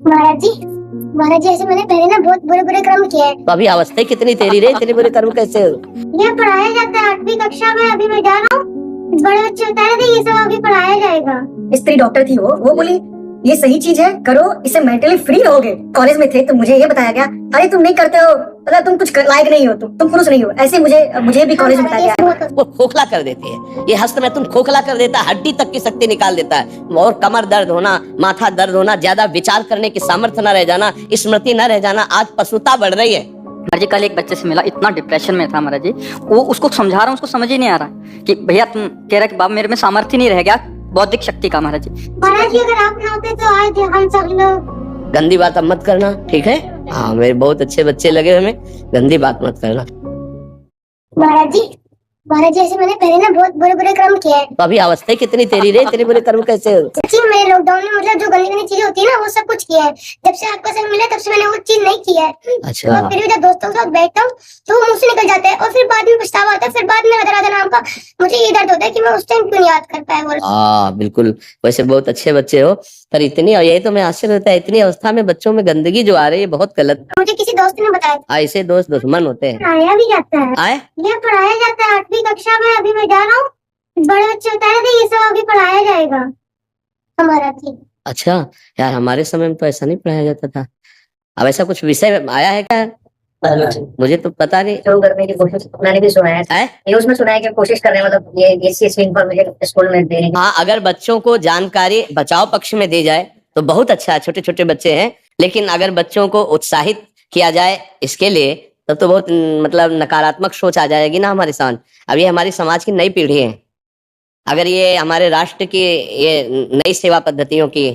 महाराज जी, महाराज जी, ऐसे मैंने पहले ना बहुत बुरे बुरे कर्म किए हैं। तो अभी अवस्था ही कितनी तेरी रे, इतने बुरे कर्म कैसे हो? ये पढ़ाया जाता है 8वीं कक्षा में, अभी मैं जा रहा हूँ। बड़े बच्चे बता रहे थे ये सब अभी पढ़ाया जाएगा। स्त्री डॉक्टर थी, वो बोली ये सही चीज है, करो, इससे मेंटली फ्री रहोगे। कॉलेज में थे तो मुझे ये बताया गया, अरे तुम नहीं करते हो, मतलब तुम कुछ लायक नहीं हो, तुम पुरुष नहीं हो। ऐसे मुझे भी कॉलेज में बताया गया। वो खोखला कर देती है, ये हस्त में तुम खोखला कर देता है, हड्डी तक की शक्ति निकाल देता है, और कमर दर्द होना, माथा दर्द होना, ज्यादा विचार करने की सामर्थ्य न रह जाना, स्मृति न रह जाना, आज पशुता बढ़ रही है। महाराज जी कल एक बच्चे से मिला, इतना डिप्रेशन में था महाराज जी, वो उसको समझा रहा हूँ, उसको समझ ही नहीं आ रहा कि भैया तुम कह रहे कि बाप मेरे में सामर्थ्य नहीं रह गया बौद्धिक शक्ति का। महाराज जी अगर आप ना होते तो आज हम सब लोग। गंदी बात अब मत करना, ठीक है? हाँ, मेरे बहुत अच्छे बच्चे लगे हमें, गंदी बात मत करना। महाराज जी, ऐसे मैंने पहले ना बहुत बुरे बुरे कर्म किए हैं। तो अभी अवस्था ही कितनी तेरी रे, इतने बुरे कर्म कैसे हो? सच्ची में मैंने लॉकडाउन में मतलब जो गंदी गंदी चीजें होती है ना वो सब कुछ किया है। जब से आपका संग मिला तब से मैंने वो चीज नहीं की है। अच्छा। तो फिर भी जब दोस्तों के साथ बैठता हूँ तो वो मुंह से निकल जाता है और फिर बाद में पछतावा होता है। फिर बाद में राधा राधा नाम का मुझे ये दर्द होता है कि मैं उस टाइम क्यों नहीं याद कर पाया। वो बिल्कुल, वैसे बहुत अच्छे बच्चे हो, पर इतनी, और यही तो मैं आश्चर्य होता है, इतनी अवस्था में बच्चों में गंदगी जो आ रही है, बहुत गलत। मुझे किसी दोस्त ने बताया। ऐसे दोस्त दुश्मन होते हैं। पढ़ाया भी जाता है। आए ये पढ़ाया जाता है 8वीं कक्षा में, अभी मैं जा रहा हूँ। बड़े बच्चे बता रहे थे ये सब अभी पढ़ाया जाएगा हमारा थी। अच्छा यार, हमारे समय में तो ऐसा नहीं पढ़ाया जाता था। अब ऐसा कुछ विषय आया है क्या? मुझे तो पता नहीं। शुरू करने की कोशिश मैंने भी सुना है, न्यूज में सुना है कि कोशिश कर रहे हैं, मतलब ये इस इन्फॉर्मेशन स्कूल में देने की। हाँ, अगर बच्चों को जानकारी बचाव पक्ष में दी जाए तो बहुत अच्छा है, छोटे छोटे बच्चे हैं, लेकिन अगर बच्चों को उत्साहित किया जाए इसके लिए तब तो बहुत मतलब नकारात्मक सोच आ जाएगी ना हमारे समाज। अब ये हमारी समाज की नई पीढ़ी है, अगर ये हमारे राष्ट्र की ये नई सेवा पद्धतियों की,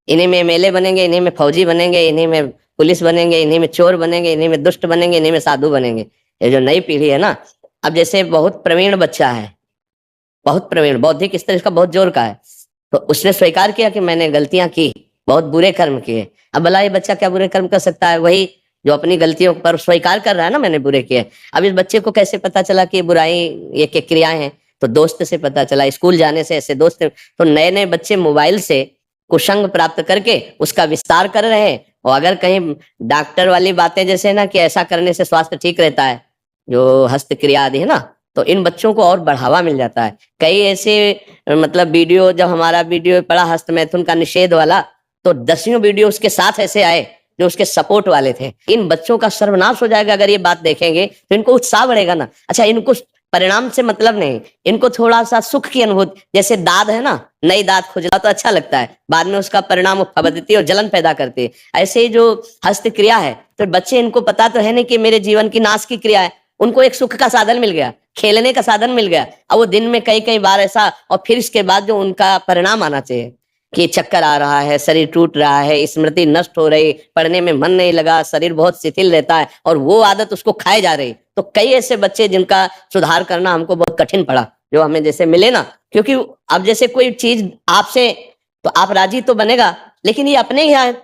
इन्हीं में एमएलए बनेंगे, इन्हीं में फौजी बनेंगे, इन्हीं में पुलिस बनेंगे, इन्हीं में चोर बनेंगे, इन्हीं में दुष्ट बनेंगे, इन्हीं में साधु बनेंगे। ये जो नई पीढ़ी है ना, अब जैसे बहुत प्रवीण बच्चा है, बहुत प्रवीण, बौद्धिक स्तर इसका बहुत जोर का है, तो उसने स्वीकार किया कि मैंने गलतियां की, बहुत बुरे कर्म किए। अब भला ये बच्चा क्या बुरे कर्म कर सकता है? वही जो अपनी गलतियों पर स्वीकार कर रहा है ना, मैंने बुरे किए। अब इस बच्चे को कैसे पता चला कि बुराई ये क्या क्रियाएं हैं? तो दोस्त से पता चला, स्कूल जाने से ऐसे दोस्त। तो नए नए बच्चे मोबाइल से कुसंग प्राप्त करके उसका विस्तार कर रहे हैं। और अगर कहीं डॉक्टर वाली बातें जैसे ना कि ऐसा करने से स्वास्थ्य ठीक रहता है, जो हस्तक्रिया आदि है ना, तो इन बच्चों को और बढ़ावा मिल जाता है। कई ऐसे मतलब वीडियो, जब हमारा वीडियो पड़ा हस्त मैथुन का निषेध वाला, तो 10 वीडियो उसके साथ ऐसे आए जो उसके सपोर्ट वाले थे। इन बच्चों का सर्वनाश हो जाएगा अगर ये बात देखेंगे, तो इनको उत्साह बढ़ेगा ना। अच्छा, इनको परिणाम से मतलब नहीं, इनको थोड़ा सा सुख की अनुभूति, जैसे दाद है ना, नई दाद खुजला तो अच्छा लगता है, बाद में उसका परिणाम फबदती और जलन पैदा करती है। ऐसे ही जो हस्त क्रिया है, तो बच्चे, इनको पता तो है नहीं कि मेरे जीवन की नाश की क्रिया है, उनको एक सुख का साधन मिल गया, खेलने का साधन मिल गया। अब वो दिन में कई कई बार ऐसा, और फिर इसके बाद जो उनका परिणाम आना चाहिए कि चक्कर आ रहा है, शरीर टूट रहा है, स्मृति नष्ट हो रही, पढ़ने में मन नहीं लगा, शरीर बहुत शिथिल रहता है, और वो आदत उसको खाए जा रही। तो कई ऐसे बच्चे जिनका सुधार करना हमको बहुत कठिन पड़ा, जो हमें जैसे मिले ना, क्योंकि अब जैसे कोई चीज आपसे, तो आप राजी तो बनेगा, लेकिन ये अपने यहाँ है,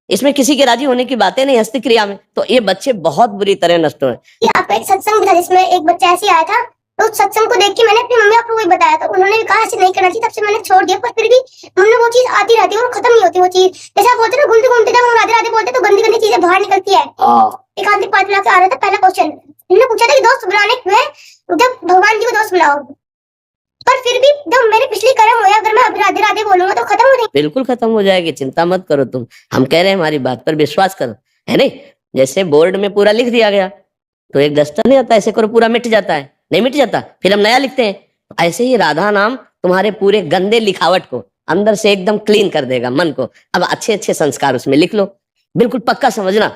इसमें किसी के राजी होने की बातें नहीं हस्त क्रिया में। तो ये बच्चे बहुत बुरी तरह नष्ट हुए। आपका एक सत्संग था जिसमें एक बच्चा ऐसे आया था, तो उस सत्संग को देख के मैंने अपनी मम्मी को भी बताया, तो उन्होंने भी कहा ऐसे नहीं करना चाहिए। तब से मैंने छोड़ दिया, पर फिर भी हमने वो चीज आती रहती है और खत्म नहीं होती वो चीज। जैसे आप बोलते ना, घूमते घूमते जब हम राधे राधे बोलते तो गंदी गंदी चीजें बाहर निकलती है। एक आदमी 5 मिनट से आ रहा था, पहला क्वेश्चन मैंने पूछा था कि दोस्त बुलाने क्यों है, जब भगवान जी को दोस्त बुलाओ। पर फिर भी जब मेरे पिछली कर्म हुए, अगर मैं अब राधे राधे बोलूंगा तो खत्म हो जाएगी। बिल्कुल खत्म हो जाएगी, चिंता मत करो तुम, हम कह रहे हैं हमारी बात पर विश्वास करो, है नहीं? जैसे बोर्ड में पूरा लिख दिया गया तो एक डस्टर नहीं आता, ऐसे करो पूरा मिट जाता है, नहीं मिट जाता, फिर हम नया लिखते हैं। ऐसे ही राधा नाम तुम्हारे पूरे गंदे लिखावट को अंदर से एकदम क्लीन कर देगा, मन को। अब अच्छे अच्छे संस्कार उसमें लिख लो, बिल्कुल पक्का समझना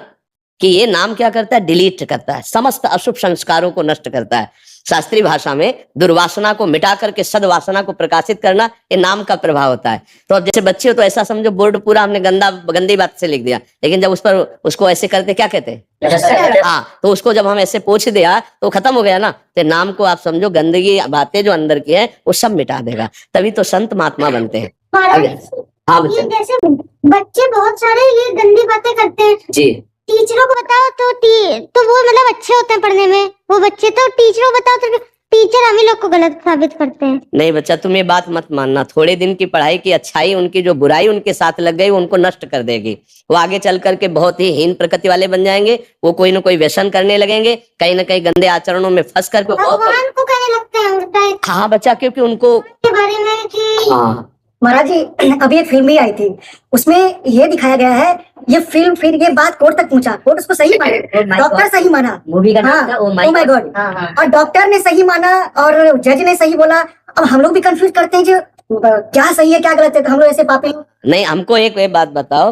कि ये नाम क्या करता है, डिलीट करता है, समस्त अशुभ संस्कारों को नष्ट करता है। शास्त्रीय भाषा में दुर्वासना को मिटा करके सद्वासना को प्रकाशित करना, ये नाम का प्रभाव होता है। तो अब जैसे बच्चे हो तो ऐसा समझो बोर्ड पूरा हमने गंदी बात से लिख दिया, लेकिन जब उस पर उसको ऐसे करते क्या कहते हैं, हाँ, तो उसको जब हम ऐसे पोंछ दिया तो खत्म हो गया ना। तो नाम को आप समझो गंदगी बातें जो अंदर की है वो सब मिटा देगा, तभी तो संत महात्मा बनते हैं। हाँ ये जैसे बच्चे बहुत सारे ये गंदी बातें करते हैं जी, टीचरों को बताओ तो वो मतलब अच्छे होते हैं पढ़ने में, वो बच्चे तो टीचरों को बताओ तो टीचर हम ही लोग को गलत साबित करते हैं। नहीं बच्चा, तुम ये बात मत मानना। थोड़े दिन की पढ़ाई की अच्छाई, उनकी जो बुराई उनके साथ लग गई, वो उनको नष्ट कर देगी। वो आगे चल करके बहुत ही हीन प्रकृति वाले बन जाएंगे। वो कोई ना कोई व्यसन करने लगेंगे, कहीं ना कहीं गंदे आचरणों में फंस करके भगवान को कहने लगते हैं उल्टा हाँ बच्चा, क्योंकि उनको के बारे में कि हाँ महाराज जी, अभी एक फिल्म भी आई थी, उसमें ये दिखाया गया है, ये फिल्म फिर ये बात कोर्ट तक पहुंचा, कोर्ट उसको सही माना, डॉक्टर सही माना, मूवी का नाम हाँ, था ओ माय गॉड, और डॉक्टर ने सही माना और जज ने सही बोला। अब हम लोग भी कंफ्यूज करते हैं जो क्या सही है क्या गलत है, तो हम लोग ऐसे पापी। नहीं, हमको एक बात बताओ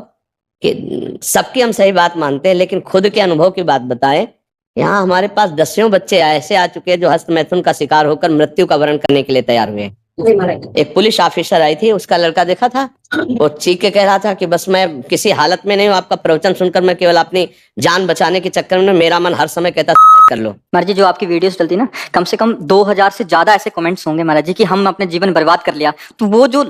कि सबकी हम सही बात मानते हैं, लेकिन खुद के अनुभव की बात बताएं। यहाँ हमारे पास दसियों बच्चे ऐसे आ चुके हैं जो हस्त मैथुन का शिकार होकर मृत्यु का वरण करने के लिए तैयार हुए हैं। एक पुलिस ऑफिसर आई थी, उसका लड़का देखा था, वो चीख के कह रहा था कि बस मैं किसी हालत में नहीं हूँ, आपका प्रवचन सुनकर मैं केवल अपनी जान बचाने के चक्कर में, मेरा मन हर समय कहता सुसाइड कर लो। महाराज जी, जो आपकी वीडियोस चलती ना, कम से कम 2000 से ज्यादा ऐसे कमेंट्स होंगे महाराज जी कि हम अपने जीवन बर्बाद कर लिया। तो वो जो